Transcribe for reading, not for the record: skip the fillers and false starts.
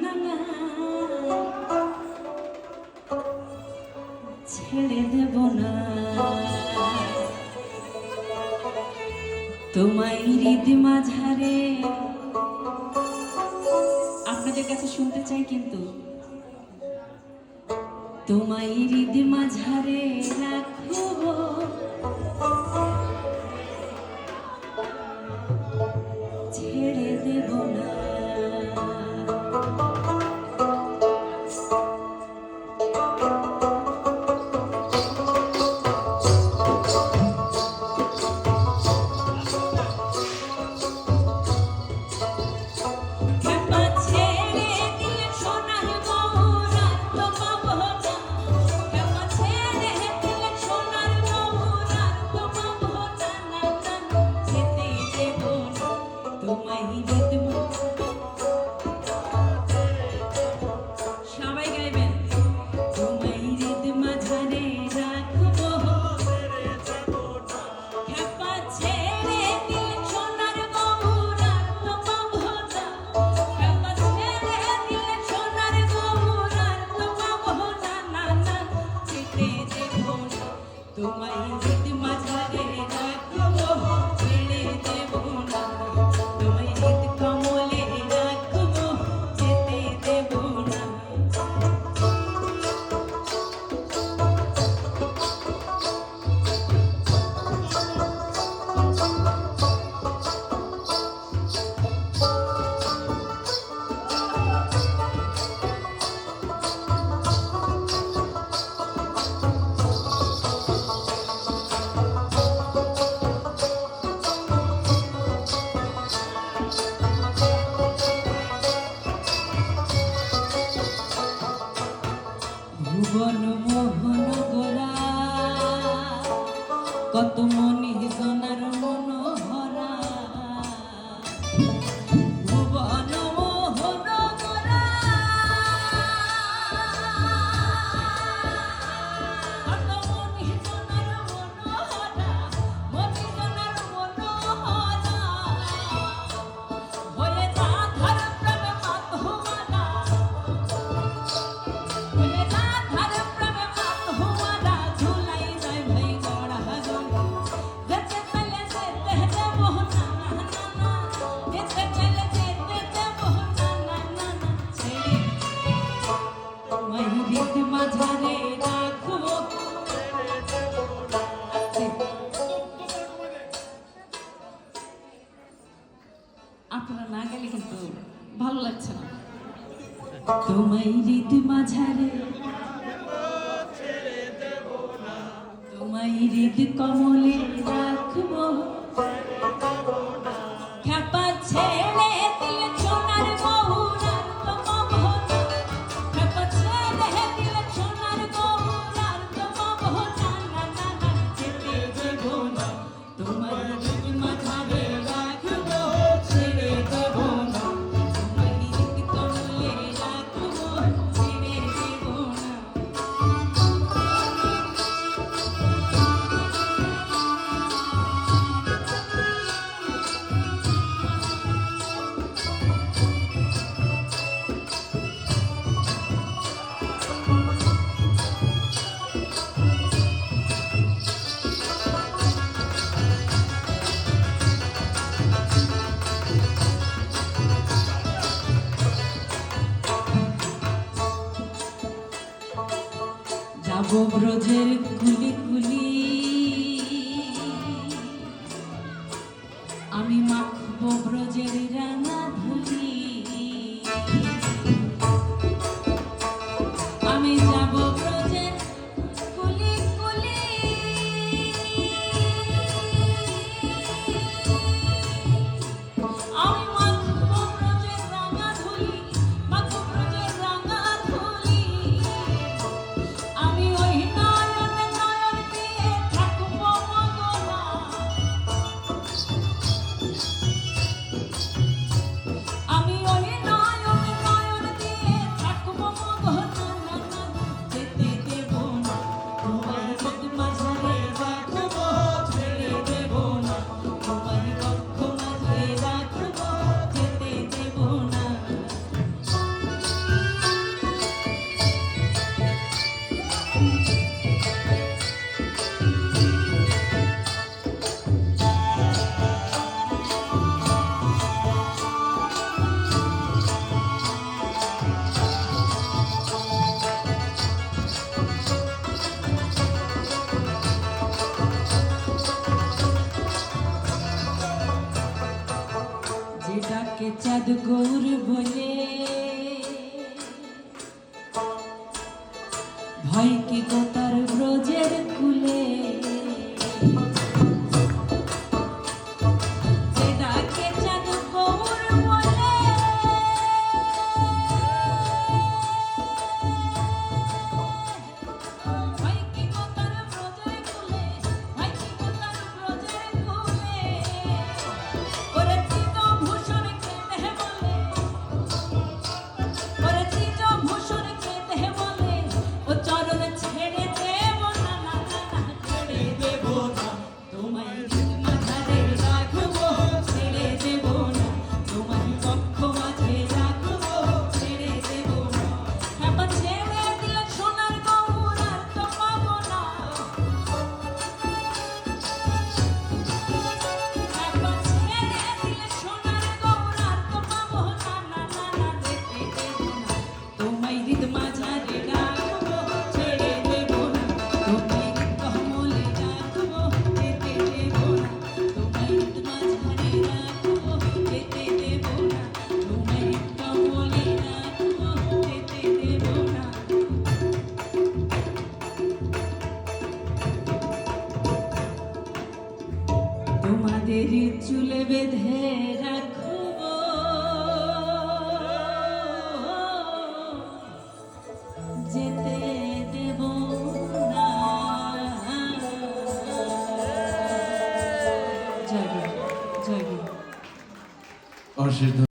ভাঙা ছেড়ে দেব না তোমায় হৃদ মাঝারে। আপনাদের কাছে শুনতে চাই কিন্তু তোমায় হৃদ মাঝারে রাখবো ছেড়ে দেব না। ভুবন মোহন গোরা কত মনি সোনার মনোহরা ভুবন মোহন গোরা কত মনি সোনার মনোহরা মনি সোনার মনোহরা হয়ে যা ধর প্রেমে মাতহুমারা হয়ে যা আপনারা না গেলে কিন্তু ভালো লাগছে না। তোমায় হৃদ মাঝারে তোমায় হৃদ কমলে রাখবো খ্যাপা ছেড়ে দিলে সোনার গৌরার তোমা ভোলা খ্যাপা ছেড়ে দিলে সোনার গৌরার তোমা ভোলা না না না যেতে দেব না তোমায় হৃদ মাঝারে রাখবো ছেড়ে দেব না তোমায় হৃদ কমলে রাখবো ছেড়ে দেব না। যাবো ব্রজের কুলি কুলি আমি মাখবো ব্রজের রাঙা ধুলি আমি যাবো ব্রজের কুলি কুলি আমি মাখবো ব্রজের রাঙা ধুলি মাখবো ব্রজের রাঙা ধুলি আমি ওই নয়ন নয়ন চাঁদ গৌর বলে ভয় কি গো তার ব্রজের কুলে যে ডাকে চাঁদ গৌর বলে ভয় কি গো তার ব্রজের কুলে ভয় কি গো তার ব্রজের কুলে ওরে চিত ভূষণ কেতে বলে ওরে চিত ভূষণ কেতে বলে ও চরণ ছেড়ে দেব না না না না ছেড়ে দেব না তোমায় মাঝারে রাখবো ছেড়ে দেব না তোমায় পক্ষ মাঝে রাখবো ছেড়ে দেব না একবার ছেড়ে দিলে সোনার গৌর আর তো পাবো না একবার ছেড়ে দিলে সোনার গৌর আর তো পাবো না না না না যেতে দেব না তোমায় হৃদ মাঝারে রাখবো ছেড়ে দেব না তোমায় কমলে রাখবো যেতে দেব না তোমায় হৃদ মাঝারে রাখবো যেতে দেব না তোমায় কমলে রাখবো যেতে দেব না তোমাদের চুলে বেঁধে রাখবো যেতে দেব না জয় গুরু, জয় গুরু। অশেষ